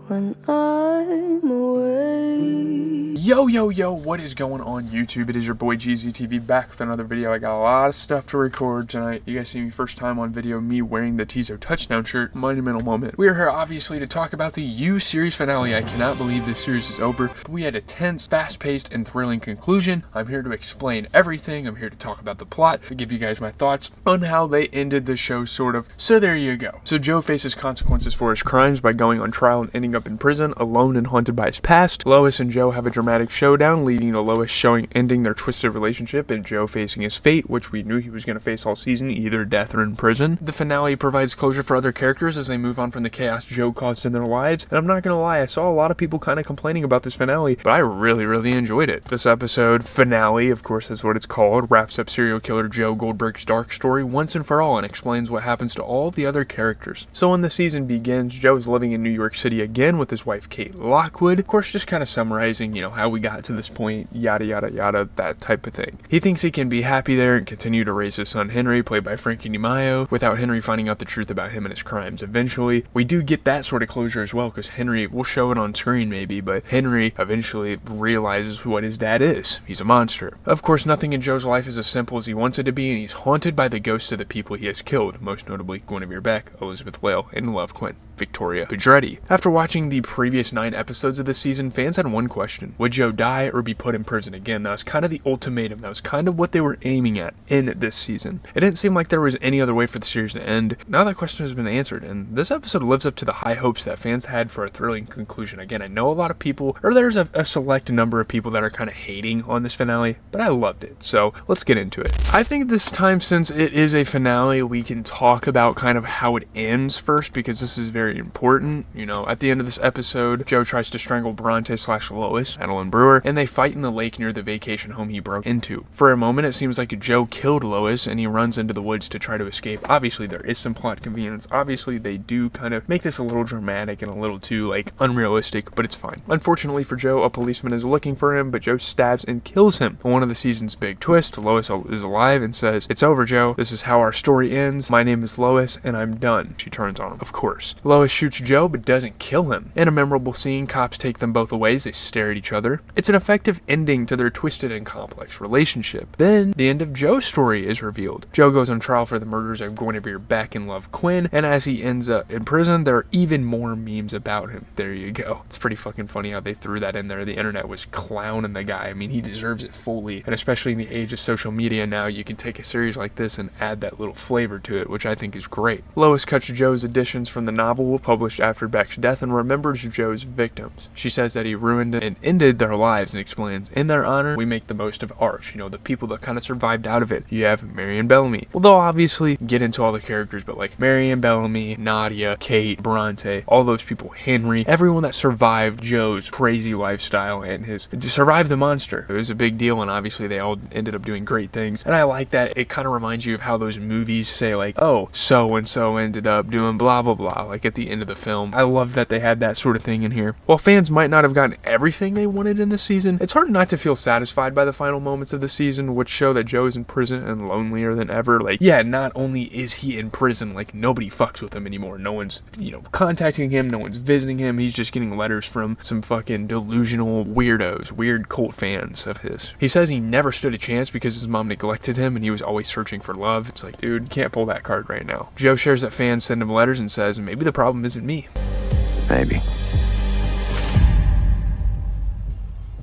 when I'm away. Yo, what is going on YouTube? It is your boy GZTV back with another video. I got a lot of stuff to record tonight. You guys see me first time on video, me wearing the Tizo touchdown shirt. Monumental moment. We are here obviously to talk about the You series finale. I cannot believe this series is over, but we had a tense, fast-paced, and thrilling conclusion. I'm here to explain everything. I'm here to talk about the plot, to give you guys my thoughts on how they ended the show, sort of. So there you go. So Joe faces consequences for his crimes by going on trial and ending up in prison, alone and haunted by his past. Lois and Joe have a dramatic showdown, leading to Lois ending their twisted relationship and Joe facing his fate, which we knew he was going to face all season, either death or in prison. The finale provides closure for other characters as they move on from the chaos Joe caused in their lives, and I'm not going to lie, I saw a lot of people kind of complaining about this finale, but I really enjoyed it. This episode finale, of course that's what it's called, wraps up serial killer Joe Goldberg's dark story once and for all and explains what happens to all the other characters. So when the season begins, Joe is living in New York City again with his wife Kate Lockwood, of course just kind of summarizing, how we got to this point, yada, that type of thing. He thinks he can be happy there and continue to raise his son Henry, played by Frankie DeMaio, without Henry finding out the truth about him and his crimes eventually. We do get that sort of closure as well, because Henry, we'll show it on screen maybe, but Henry eventually realizes what his dad is. He's a monster. Of course, nothing in Joe's life is as simple as he wants it to be, and he's haunted by the ghosts of the people he has killed, most notably Guinevere Beck, Elizabeth Lale, and Love Quinn, Victoria Pedretti. After watching the previous 9 episodes of this season, fans had one question: would Joe die or be put in prison again? That was kind of the ultimatum. That was kind of what they were aiming at in this season. It didn't seem like there was any other way for the series to end. Now that question has been answered, and this episode lives up to the high hopes that fans had for a thrilling conclusion. Again, I know a lot of people, or there's a select number of people that are kind of hating on this finale, but I loved it, so let's get into it. I think this time, since it is a finale, we can talk about kind of how it ends first, because this is very important. At the end of this episode, Joe tries to strangle Bronte/Lois, Madeline Brewer, and they fight in the lake near the vacation home he broke into. For a moment, it seems like Joe killed Lois, and he runs into the woods to try to escape. Obviously, there is some plot convenience. Obviously, they do kind of make this a little dramatic and a little too, unrealistic, but it's fine. Unfortunately for Joe, a policeman is looking for him, but Joe stabs and kills him. One of the season's big twists, Lois is alive and says, "It's over, Joe. This is how our story ends. My name is Lois, and I'm done." She turns on him, of course. Lois shoots Joe, but doesn't kill him. In a memorable scene, cops take them both away as they stare at each other. It's an effective ending to their twisted and complex relationship. Then, the end of Joe's story is revealed. Joe goes on trial for the murders of Guinevere Beck and Love Quinn, and as he ends up in prison, there are even more memes about him. There you go. It's pretty fucking funny how they threw that in there. The internet was clowning the guy. I mean, he deserves it fully, and especially in the age of social media now, you can take a series like this and add that little flavor to it, which I think is great. Lois cuts Joe's editions from the novel published after Beck's death and remembers Joe's victims. She says that he ruined and ended their lives and explains, "In their honor, we make the most of ours." The people that kind of survived out of it. You have Mary and Bellamy. Well, they'll obviously get into all the characters, but Mary and Bellamy, Nadia, Kate, Bronte, all those people, Henry, everyone that survived Joe's crazy lifestyle and to survive the monster. It was a big deal, and obviously they all ended up doing great things. And I like that. It kind of reminds you of how those movies say oh, so-and-so ended up doing blah, blah, blah, at the end of the film. I love that they had that sort of thing in here. While fans might not have gotten everything they wanted in this season, it's hard not to feel satisfied by the final moments of the season, which show that Joe is in prison and lonelier than ever. Not only is he in prison, nobody fucks with him anymore. No one's, contacting him, no one's visiting him. He's just getting letters from some fucking delusional weirdos, weird cult fans of his. He says he never stood a chance because his mom neglected him and he was always searching for love. It's dude, you can't pull that card right now. Joe shares that fans send him letters and says, "Maybe the problem isn't me. Maybe.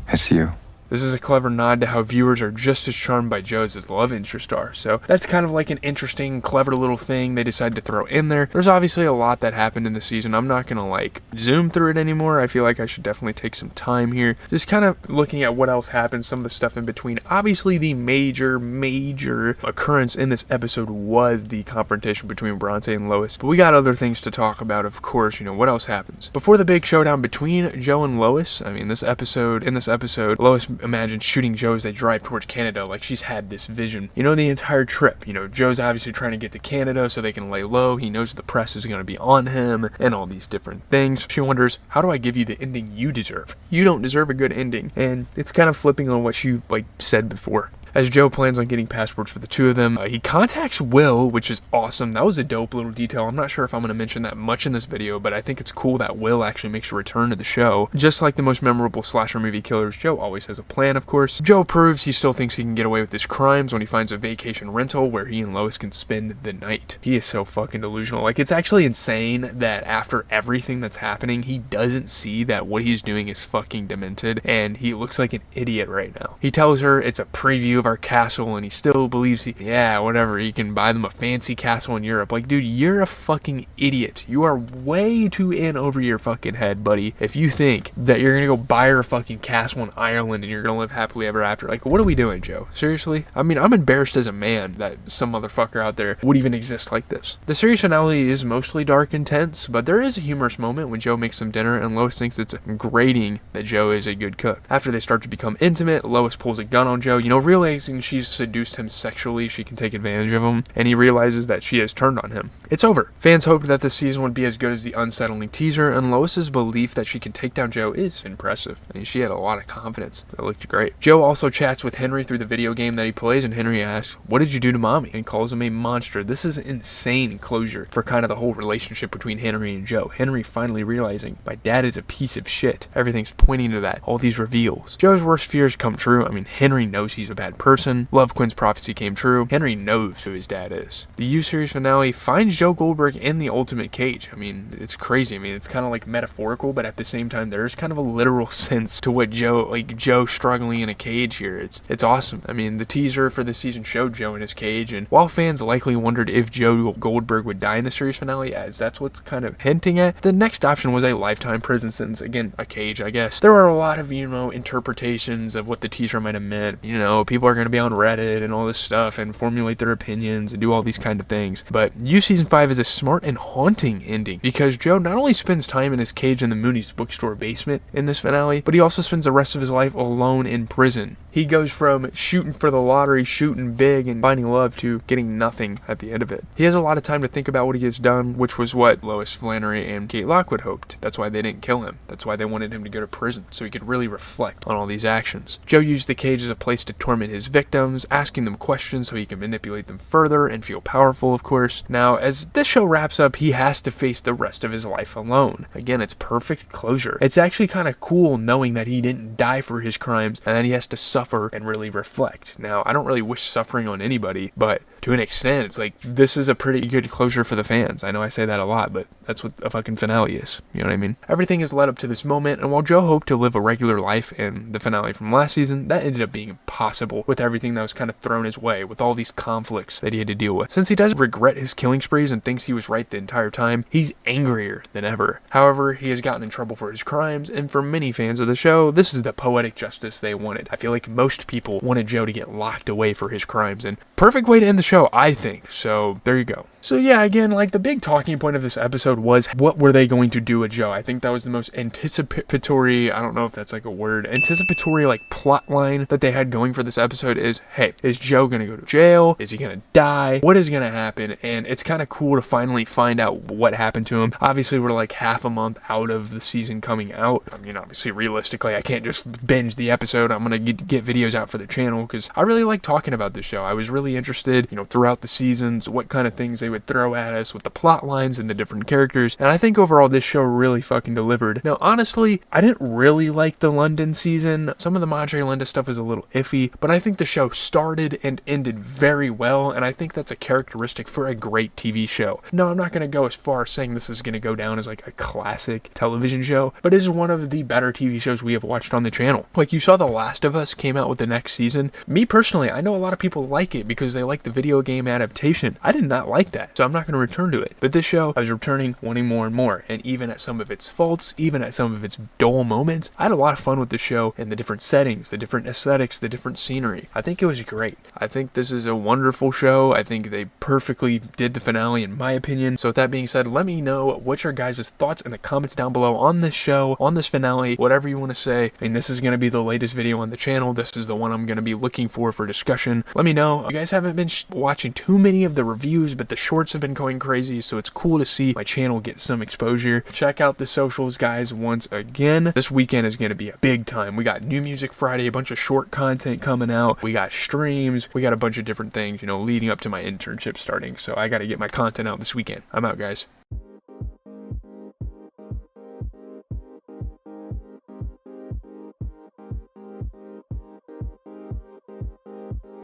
It's you." This is a clever nod to how viewers are just as charmed by Joe as his love interest are. So that's kind of an interesting, clever little thing they decided to throw in there. There's obviously a lot that happened in the season. I'm not going to zoom through it anymore. I feel like I should definitely take some time here. Just kind of looking at what else happened, some of the stuff in between. Obviously the major occurrence in this episode was the confrontation between Bronte and Lois. But we got other things to talk about, of course. What else happens? Before the big showdown between Joe and Lois, in this episode, Lois imagine shooting Joe as they drive towards Canada. She's had this vision, the entire trip. Joe's obviously trying to get to Canada so they can lay low. He knows the press is going to be on him and all these different things. She wonders, how do I give you the ending you deserve? You don't deserve a good ending. And it's kind of flipping on what she said before. As Joe plans on getting passports for the two of them, he contacts Will, which is awesome. That was a dope little detail. I'm not sure if I'm going to mention that much in this video, but I think it's cool that Will actually makes a return to the show. Just like the most memorable slasher movie killers, Joe always has a plan, of course. Joe proves he still thinks he can get away with his crimes when he finds a vacation rental where he and Lois can spend the night. He is so fucking delusional. Like, it's actually insane that after everything that's happening, he doesn't see that what he's doing is fucking demented, and he looks like an idiot right now. He tells her it's a preview of our castle, and he still believes yeah, whatever, he can buy them a fancy castle in Europe. Like, dude, you're a fucking idiot. You are way too in over your fucking head, buddy, if you think that you're gonna go buy her a fucking castle in Ireland and you're gonna live happily ever after. Like, what are we doing, Joe? Seriously? I mean, I'm embarrassed as a man that some motherfucker out there would even exist like this. The series finale is mostly dark and tense, but there is a humorous moment when Joe makes some dinner and Lois thinks it's grating that Joe is a good cook. After they start to become intimate, Lois pulls a gun on Joe, realizing she's seduced him sexually, she can take advantage of him, and he realizes that she has turned on him. It's over. Fans hoped that this season would be as good as the unsettling teaser, and Lois's belief that she can take down Joe is impressive. I mean, she had a lot of confidence. It looked great. Joe also chats with Henry through the video game that he plays, and Henry asks, "What did you do to mommy?" and calls him a monster. This is insane closure for kind of the whole relationship between Henry and Joe. Henry finally realizing, my dad is a piece of shit. Everything's pointing to that. All these reveals. Joe's worst fears come true. I mean, Henry knows he's a bad person. Love Quinn's prophecy came true. Henry knows who his dad is. The U series finale finds Joe Goldberg in the ultimate cage. I mean, it's crazy. I mean, it's kind of like metaphorical, but at the same time, there's kind of a literal sense to what Joe struggling in a cage here. It's awesome. I mean, the teaser for the season showed Joe in his cage, and while fans likely wondered if Joe Goldberg would die in the series finale, as that's what's kind of hinting at, the next option was a lifetime prison sentence. Again, a cage, I guess. There are a lot of, interpretations of what the teaser might have meant. People are going to be on Reddit and all this stuff and formulate their opinions and do all these kind of things. But U Season 5 is a smart and haunting ending because Joe not only spends time in his cage in the Mooney's bookstore basement in this finale, but he also spends the rest of his life alone in prison. He goes from shooting for the lottery, shooting big, and finding love to getting nothing at the end of it. He has a lot of time to think about what he has done, which was what Lois Flannery and Kate Lockwood hoped. That's why they didn't kill him. That's why they wanted him to go to prison, so he could really reflect on all these actions. Joe used the cage as a place to torment his victims, asking them questions so he can manipulate them further and feel powerful, of course. Now, as this show wraps up, he has to face the rest of his life alone. Again, it's perfect closure. It's actually kind of cool knowing that he didn't die for his crimes and that he has to suffer and really reflect. Now, I don't really wish suffering on anybody, but to an extent, it's like, this is a pretty good closure for the fans. I know I say that a lot, but that's what a fucking finale is. You know what I mean? Everything has led up to this moment, and while Joe hoped to live a regular life in the finale from last season, that ended up being impossible with everything that was kind of thrown his way, with all these conflicts that he had to deal with. Since he doesn't regret his killing sprees and thinks he was right the entire time, he's angrier than ever. However, he has gotten in trouble for his crimes, and for many fans of the show, this is the poetic justice they wanted. I feel like most people wanted Joe to get locked away for his crimes, and perfect way to end the show, I think. So there you go. So yeah, again, like, the big talking point of this episode was, what were they going to do with Joe? I think that was the most anticipatory, I don't know if that's like a word, anticipatory like plot line that they had going for this episode is, hey, is Joe gonna go to jail? Is he gonna die? What is gonna happen? And it's kind of cool to finally find out what happened to him. Obviously, we're like half a month out of the season coming out. I mean, obviously, realistically, I can't just binge the episode. I'm gonna get videos out for the channel because I really like talking about this show. I was really interested, throughout the seasons, what kind of things they would throw at us with the plot lines and the different characters, and I think overall this show really fucking delivered. Now, honestly, I didn't really like the London season. Some of the Madre Linda stuff was a little iffy, but I think the show started and ended very well, and I think that's a characteristic for a great TV show. No, I'm not going to go as far as saying this is going to go down as like a classic television show, but it is one of the better TV shows we have watched on the channel. Like, you saw The Last of Us came out with the next season. Me personally, I know a lot of people like it because they like the video game adaptation. I did not like that, so I'm not going to return to it. But this show, I was returning, wanting more and more, and even at some of its faults, even at some of its dull moments, I had a lot of fun with the show and the different settings, the different aesthetics, the different scenery. I think it was great. I think this is a wonderful show. I think they perfectly did the finale, in my opinion. So with that being said, let me know what your guys' thoughts in the comments down below on this show, on this finale, whatever you want to say. I mean, this is going to be the latest video on the channel. This is the one I'm going to be looking for discussion. Let me know. If you guys haven't been watching too many of the reviews, but the shorts have been going crazy, so it's cool to see my channel get some exposure. Check out the socials, guys, once again. This weekend is going to be a big time. We got New Music Friday, a bunch of short content coming out. We got streams. We got a bunch of different things, you know, leading up to my internship starting. So I got to get my content out this weekend. I'm out, guys.